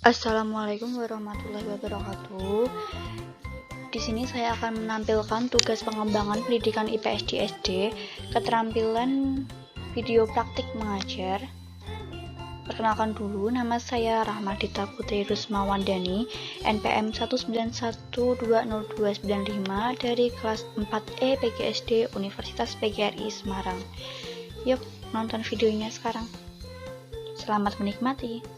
Assalamualaikum warahmatullahi wabarakatuh. Di sini saya akan menampilkan tugas pengembangan pendidikan IPS di SD, keterampilan video praktik mengajar. Perkenalkan dulu, nama saya Rahmadita Putri Rusmawandani, NPM 191202995 dari kelas 4E PGSD Universitas PGRI Semarang. Yuk, nonton videonya sekarang. Selamat menikmati.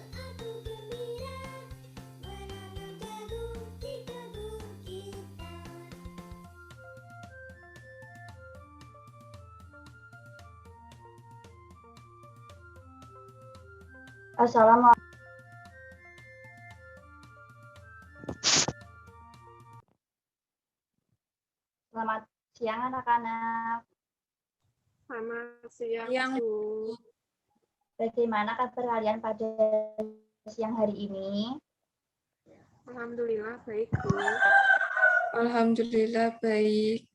Assalamualaikum. Selamat siang anak-anak. Selamat siang, Bu. Bagaimana kabar kalian pada siang hari ini? Alhamdulillah baik, Bu. Alhamdulillah baik.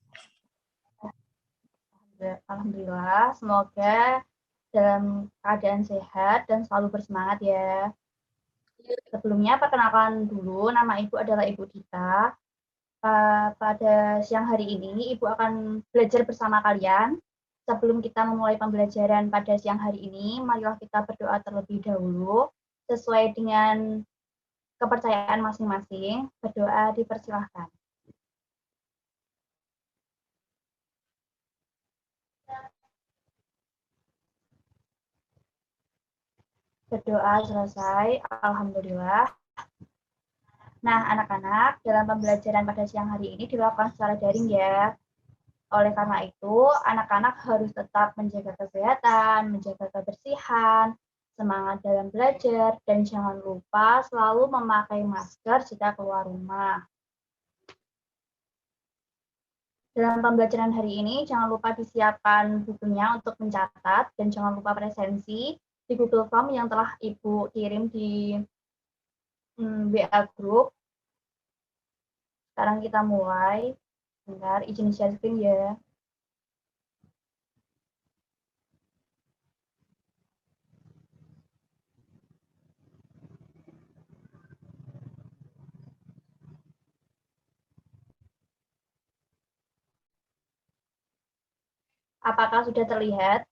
Alhamdulillah, semoga dalam keadaan sehat dan selalu bersemangat ya. Sebelumnya perkenalkan dulu, nama Ibu adalah Ibu Dita. Pada siang hari ini Ibu akan belajar bersama kalian. Sebelum kita memulai pembelajaran pada siang hari ini, marilah kita berdoa terlebih dahulu sesuai dengan kepercayaan masing-masing. Berdoa dipersilahkan. Berdoa selesai, alhamdulillah. Nah, anak-anak, dalam pembelajaran pada siang hari ini dilakukan secara daring ya. Oleh karena itu, anak-anak harus tetap menjaga kesehatan, menjaga kebersihan, semangat dalam belajar, dan jangan lupa selalu memakai masker jika keluar rumah. Dalam pembelajaran hari ini, jangan lupa disiapkan bukunya untuk mencatat, dan jangan lupa presensi di Google Form yang telah Ibu kirim di WA Group. Sekarang kita mulai. Bentar, izin share screen ya. Apakah sudah terlihat?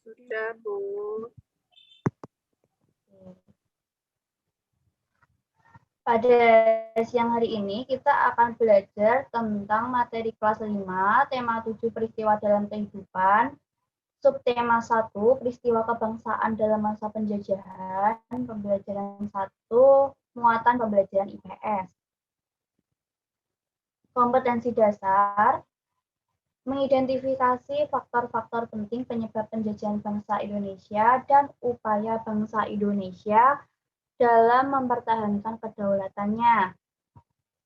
Sudah, Bu. Pada siang hari ini kita akan belajar tentang materi kelas 5, tema 7 peristiwa dalam kehidupan, subtema 1 peristiwa kebangsaan dalam masa penjajahan, pembelajaran 1 muatan pembelajaran IPS. Kompetensi dasar, mengidentifikasi faktor-faktor penting penyebab penjajahan bangsa Indonesia dan upaya bangsa Indonesia dalam mempertahankan kedaulatannya.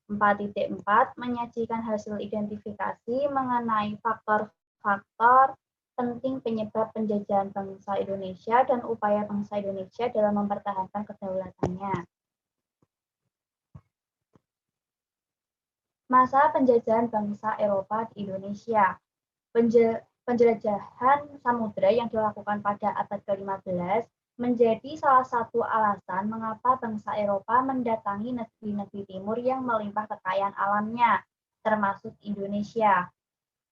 4.4 menyajikan hasil identifikasi mengenai faktor-faktor penting penyebab penjajahan bangsa Indonesia dan upaya bangsa Indonesia dalam mempertahankan kedaulatannya. Masa penjajahan bangsa Eropa di Indonesia. Penjelajahan samudera yang dilakukan pada abad ke-15 menjadi salah satu alasan mengapa bangsa Eropa mendatangi negeri-negeri timur yang melimpah kekayaan alamnya, termasuk Indonesia.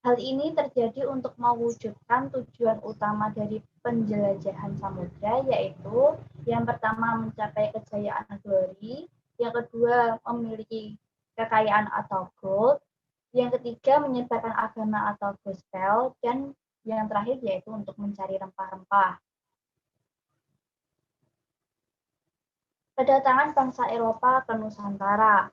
Hal ini terjadi untuk mewujudkan tujuan utama dari penjelajahan samudera, yaitu yang pertama mencapai kejayaan nagari, yang kedua memiliki kekayaan atau gold, yang ketiga menyebarkan agama atau gospel, dan yang terakhir yaitu untuk mencari rempah-rempah. Kedatangan bangsa Eropa ke Nusantara.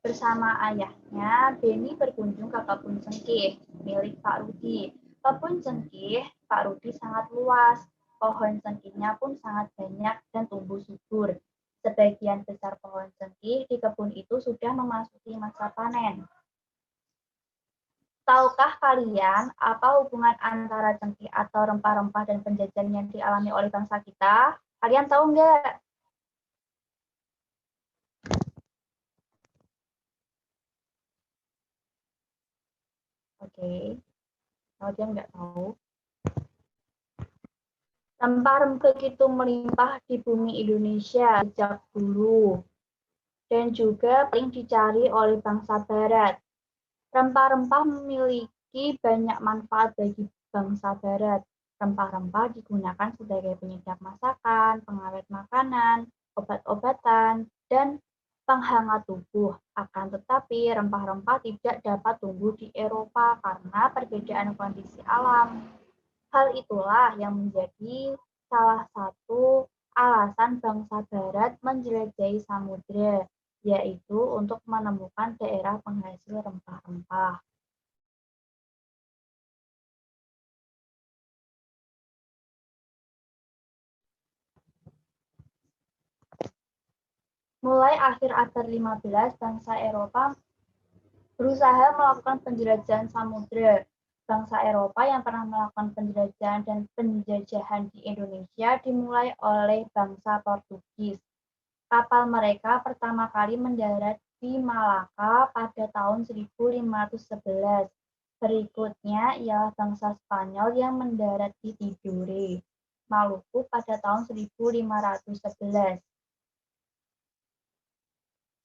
Bersama ayahnya, Beni berkunjung ke kebun cengkeh milik Pak Rudi. Kebun cengkeh Pak Rudi sangat luas, pohon cengkehnya pun sangat banyak dan tumbuh subur. Sebagian besar pohon cengkeh di kebun itu sudah memasuki masa panen. Tahukah kalian apa hubungan antara cengkeh atau rempah-rempah dan penjajahan yang dialami oleh bangsa kita? Kalian tahu nggak? Oke, kalau dia nggak tahu. Rempah-rempah itu melimpah di bumi Indonesia sejak dulu dan juga paling dicari oleh bangsa Barat. Rempah-rempah memiliki banyak manfaat bagi bangsa Barat. Rempah-rempah digunakan sebagai penyedap masakan, pengawet makanan, obat-obatan, dan penghangat tubuh. Akan tetapi, rempah-rempah tidak dapat tumbuh di Eropa karena perbedaan kondisi alam. Hal itulah yang menjadi salah satu alasan bangsa Barat menjelajahi samudera, yaitu untuk menemukan daerah penghasil rempah-rempah. Mulai akhir abad 15, bangsa Eropa berusaha melakukan penjelajahan samudera. Bangsa Eropa yang pernah melakukan penjelajahan dan penjajahan di Indonesia dimulai oleh bangsa Portugis. Kapal mereka pertama kali mendarat di Malaka pada tahun 1511. Berikutnya ialah bangsa Spanyol yang mendarat di Tidore, Maluku pada tahun 1511.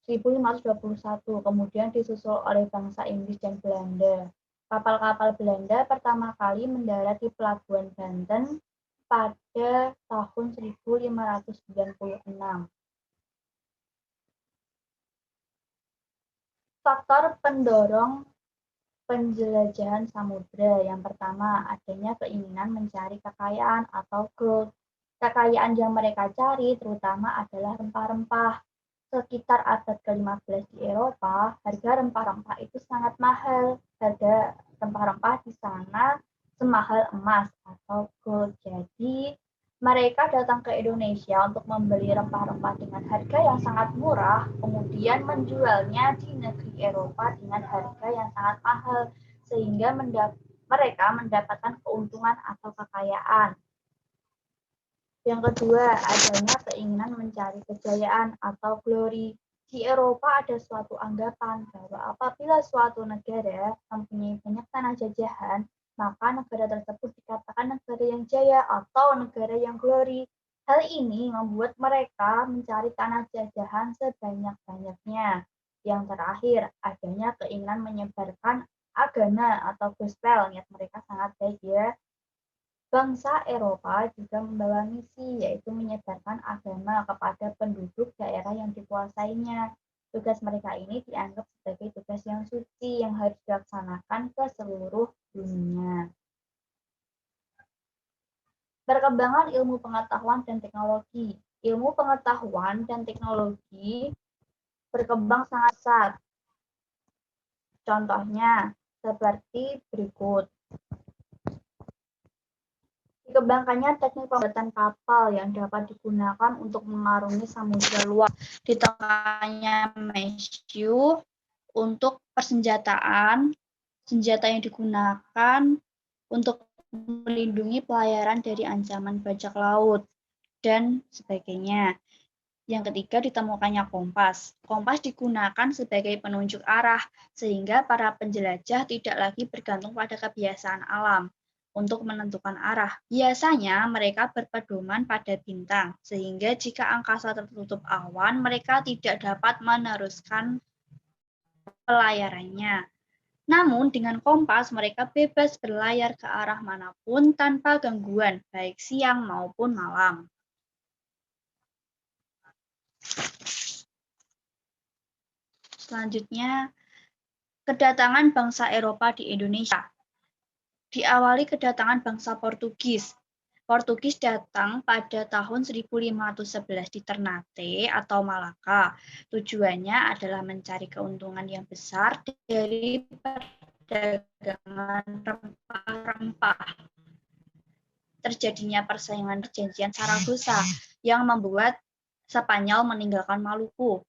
1521, kemudian disusul oleh bangsa Inggris dan Belanda. Kapal-kapal Belanda pertama kali mendarat di Pelabuhan Banten pada tahun 1596. Faktor pendorong penjelajahan samudera yang pertama, adanya keinginan mencari kekayaan atau gold. Kekayaan yang mereka cari terutama adalah rempah-rempah. Sekitar abad ke-15 di Eropa, harga rempah-rempah itu sangat mahal. Harga rempah-rempah di sana semahal emas atau gold. Jadi, mereka datang ke Indonesia untuk membeli rempah-rempah dengan harga yang sangat murah, kemudian menjualnya di negeri Eropa dengan harga yang sangat mahal, sehingga mereka mendapatkan keuntungan atau kekayaan. Yang kedua, adanya keinginan mencari kejayaan atau glory. Di Eropa ada suatu anggapan bahwa apabila suatu negara mempunyai banyak tanah jajahan, maka negara tersebut dikatakan negara yang jaya atau negara yang glory. Hal ini membuat mereka mencari tanah jajahan sebanyak-banyaknya. Yang terakhir, adanya keinginan menyebarkan agama atau gospel. Niat mereka sangat baik ya. Bangsa Eropa juga membawa misi, yaitu menyebarkan agama kepada penduduk daerah yang dikuasainya. Tugas mereka ini dianggap sebagai tugas yang suci yang harus dilaksanakan ke seluruh dunia. Perkembangan ilmu pengetahuan dan teknologi. Ilmu pengetahuan dan teknologi berkembang sangat pesat. Contohnya seperti berikut. Dikembangkannya teknik pembuatan kapal yang dapat digunakan untuk mengarungi samudera luas. Ditemukannya Matthew untuk persenjataan, senjata yang digunakan untuk melindungi pelayaran dari ancaman bajak laut, dan sebagainya. Yang ketiga, ditemukannya kompas. Kompas digunakan sebagai penunjuk arah, sehingga para penjelajah tidak lagi bergantung pada kebiasaan alam untuk menentukan arah. Biasanya mereka berpedoman pada bintang, sehingga jika angkasa tertutup awan, mereka tidak dapat meneruskan pelayarannya. Namun dengan kompas mereka bebas berlayar ke arah manapun tanpa gangguan, baik siang maupun malam. Selanjutnya, kedatangan bangsa Eropa di Indonesia. Diawali kedatangan bangsa Portugis. Portugis datang pada tahun 1511 di Ternate atau Malaka. Tujuannya adalah mencari keuntungan yang besar dari perdagangan rempah-rempah. Terjadinya persaingan perjanjian Saragossa yang membuat Spanyol meninggalkan Maluku.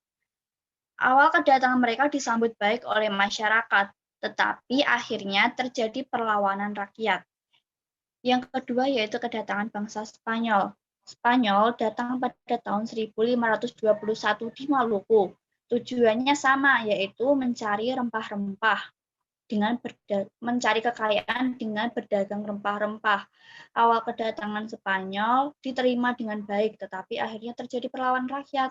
Awal kedatangan mereka disambut baik oleh masyarakat, tetapi akhirnya terjadi perlawanan rakyat. Yang kedua yaitu kedatangan bangsa Spanyol. Spanyol datang pada tahun 1521 di Maluku. Tujuannya sama, yaitu mencari rempah-rempah. mencari kekayaan dengan berdagang rempah-rempah. Awal kedatangan Spanyol diterima dengan baik, tetapi akhirnya terjadi perlawanan rakyat.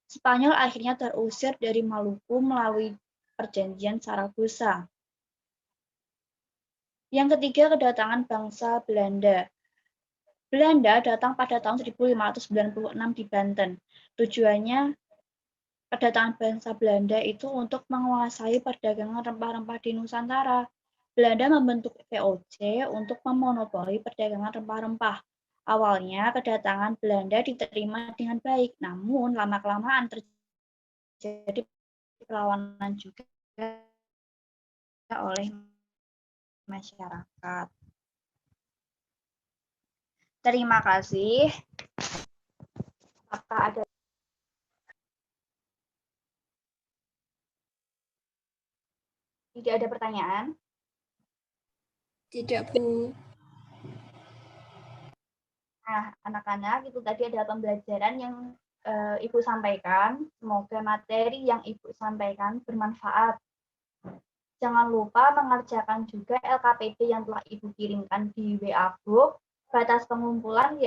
Spanyol akhirnya terusir dari Maluku melalui perjanjian Saragossa. Yang ketiga, kedatangan bangsa Belanda. Belanda datang pada tahun 1596 di Banten. Tujuannya kedatangan bangsa Belanda itu untuk menguasai perdagangan rempah-rempah di Nusantara. Belanda membentuk VOC untuk memonopoli perdagangan rempah-rempah. Awalnya kedatangan Belanda diterima dengan baik, namun lama-kelamaan terjadi perlawanan juga oleh masyarakat. Terima kasih. Apakah ada tidak ada pertanyaan? Tidak, Bu. Nah, anak-anak, itu tadi adalah pembelajaran yang Ibu sampaikan. Semoga materi yang Ibu sampaikan bermanfaat. Jangan lupa mengerjakan juga LKPD yang telah Ibu kirimkan di WA Group. Batas pengumpulan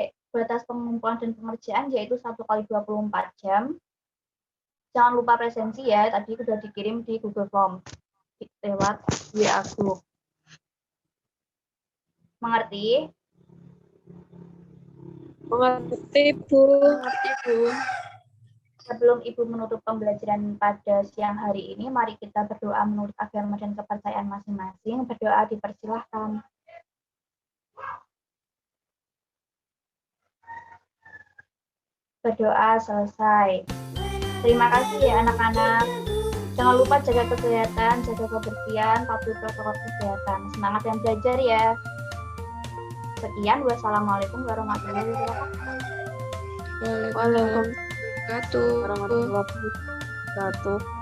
dan pengerjaan yaitu 1 kali 24 jam. Jangan lupa presensi ya, tadi sudah dikirim di Google Form lewat WA Group. Mengerti? Mengerti, Bu. Mengerti, Bu. Sebelum Ibu menutup pembelajaran pada siang hari ini, mari kita berdoa menurut agama dan kepercayaan masing-masing. Berdoa dipersilahkan. Berdoa selesai. Terima kasih ya anak-anak. Jangan lupa jaga kesehatan, jaga kebersihan, patuhi protokol kesehatan. Semangat dan belajar ya. Sekian, wassalamualaikum warahmatullahi wabarakatuh. Waalaikumsalam warahmatullahi wabarakatuh.